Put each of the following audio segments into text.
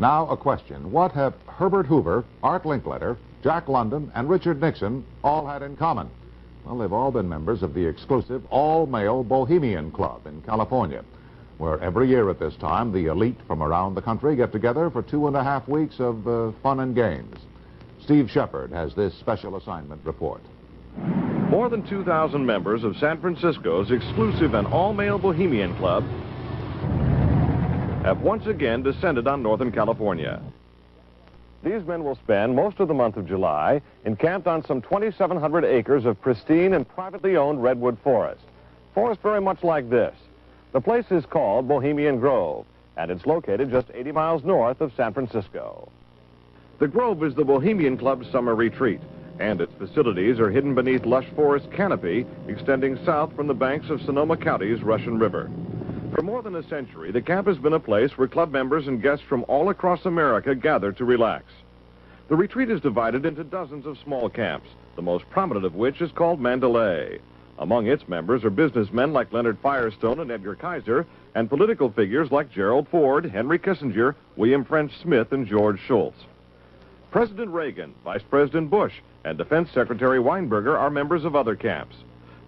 Now a question. What have Herbert Hoover, Art Linkletter, Jack London, and Richard Nixon all had in common? Well, they've all been members of the exclusive all-male Bohemian Club in California, where every year at this time, the elite from around the country get together for 2.5 weeks of fun and games. Steve Shepard has this special assignment report. More than 2,000 members of San Francisco's exclusive and all-male Bohemian Club have once again descended on Northern California. These men will spend most of the month of July encamped on some 2,700 acres of pristine and privately owned redwood forest. Forest very much like this. The place is called Bohemian Grove, and it's located just 80 miles north of San Francisco. The Grove is the Bohemian Club's summer retreat, and its facilities are hidden beneath lush forest canopy extending south from the banks of Sonoma County's Russian River. For more than a century, the camp has been a place where club members and guests from all across America gather to relax. The retreat is divided into dozens of small camps, the most prominent of which is called Mandalay. Among its members are businessmen like Leonard Firestone and Edgar Kaiser, and political figures like Gerald Ford, Henry Kissinger, William French Smith, and George Shultz. President Reagan, Vice President Bush, and Defense Secretary Weinberger are members of other camps.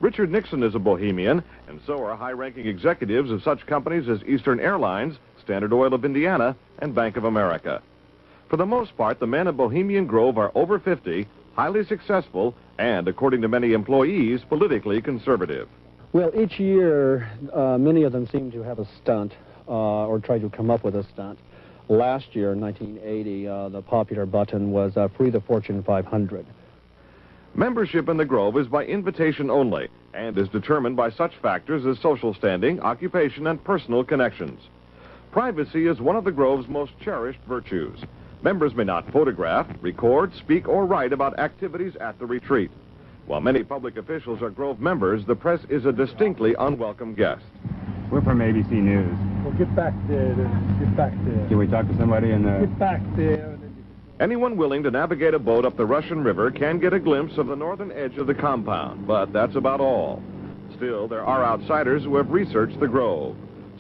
Richard Nixon is a Bohemian, and so are high-ranking executives of such companies as Eastern Airlines, Standard Oil of Indiana, and Bank of America. For the most part, the men of Bohemian Grove are over 50, highly successful, and, according to many employees, politically conservative. Well, each year, many of them seem to have a stunt or try to come up with a stunt. Last year, in 1980, the popular button was Free the Fortune 500. Membership in the Grove is by invitation only and is determined by such factors as social standing, occupation, and personal connections. Privacy is one of the Grove's most cherished virtues. Members may not photograph, record, speak, or write about activities at the retreat. While many public officials are Grove members, the press is a distinctly unwelcome guest. We're from ABC News. Well, get back there. Get back there. Can we talk to somebody in the... Get back there. Anyone willing to navigate a boat up the Russian River can get a glimpse of the northern edge of the compound, but that's about all. Still, there are outsiders who have researched the Grove.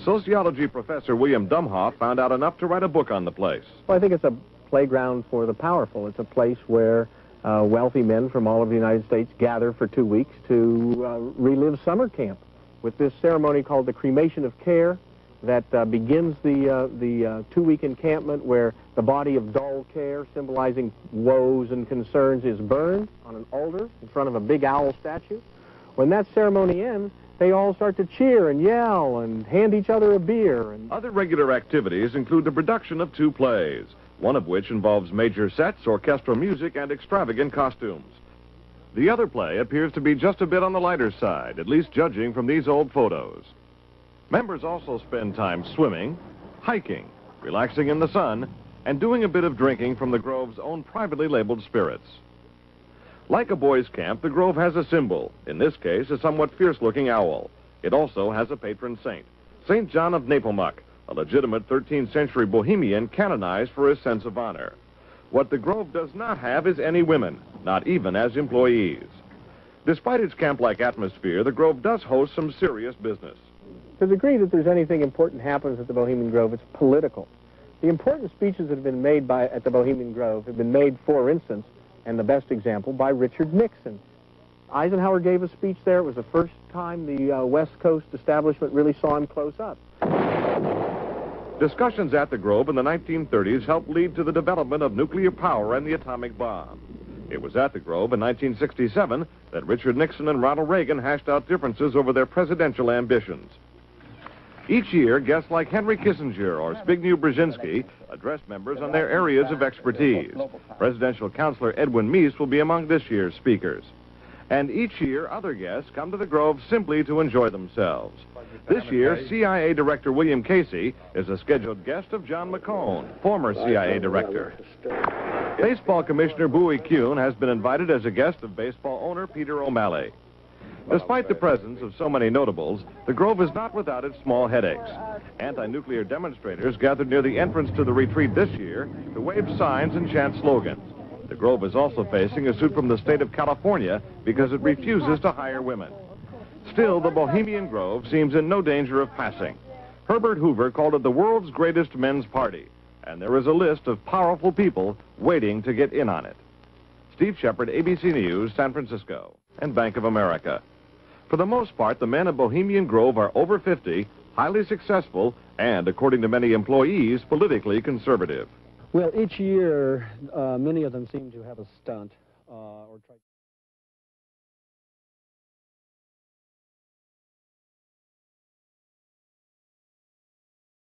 Sociology professor William Dumhoff found out enough to write a book on the place. Well, I think it's a playground for the powerful. It's a place where wealthy men from all of the United States gather for 2 weeks to relive summer camp with this ceremony called the cremation of care that begins the 2-week encampment where the body of dull care, symbolizing woes and concerns, is burned on an altar in front of a big owl statue. When that ceremony ends, they all start to cheer and yell and hand each other a beer. Other regular activities include the production of 2 plays, one of which involves major sets, orchestral music, and extravagant costumes. The other play appears to be just a bit on the lighter side, at least judging from these old photos. Members also spend time swimming, hiking, relaxing in the sun, and doing a bit of drinking from the Grove's own privately labeled spirits. Like a boys' camp, the Grove has a symbol, in this case, a somewhat fierce-looking owl. It also has a patron saint, St. John of Nepomuk, a legitimate 13th century Bohemian canonized for his sense of honor. What the Grove does not have is any women, not even as employees. Despite its camp-like atmosphere, the Grove does host some serious business. To the degree that there's anything important happens at the Bohemian Grove, it's political. The important speeches that have been made at the Bohemian Grove have been made, for instance, and the best example, by Richard Nixon. Eisenhower gave a speech there. It was the first time the West Coast establishment really saw him close up. Discussions at the Grove in the 1930s helped lead to the development of nuclear power and the atomic bomb. It was at the Grove in 1967 that Richard Nixon and Ronald Reagan hashed out differences over their presidential ambitions. Each year, guests like Henry Kissinger or Zbigniew Brzezinski address members on their areas of expertise. Presidential counselor Edwin Meese will be among this year's speakers. And each year, other guests come to the Grove simply to enjoy themselves. This year, CIA Director William Casey is a scheduled guest of John McCone, former CIA Director. Baseball Commissioner Bowie Kuhn has been invited as a guest of baseball owner Peter O'Malley. Despite the presence of so many notables, the Grove is not without its small headaches. Anti-nuclear demonstrators gathered near the entrance to the retreat this year to wave signs and chant slogans. The Grove is also facing a suit from the state of California because it refuses to hire women. Still, the Bohemian Grove seems in no danger of passing. Herbert Hoover called it the world's greatest men's party. and there is a list of powerful people waiting to get in on it. Steve Shepard, ABC News, San Francisco, and Bank of America. For the most part, the men of Bohemian Grove are over 50, highly successful, and, according to many employees, politically conservative. Well, each year, many of them seem to have a stunt or try.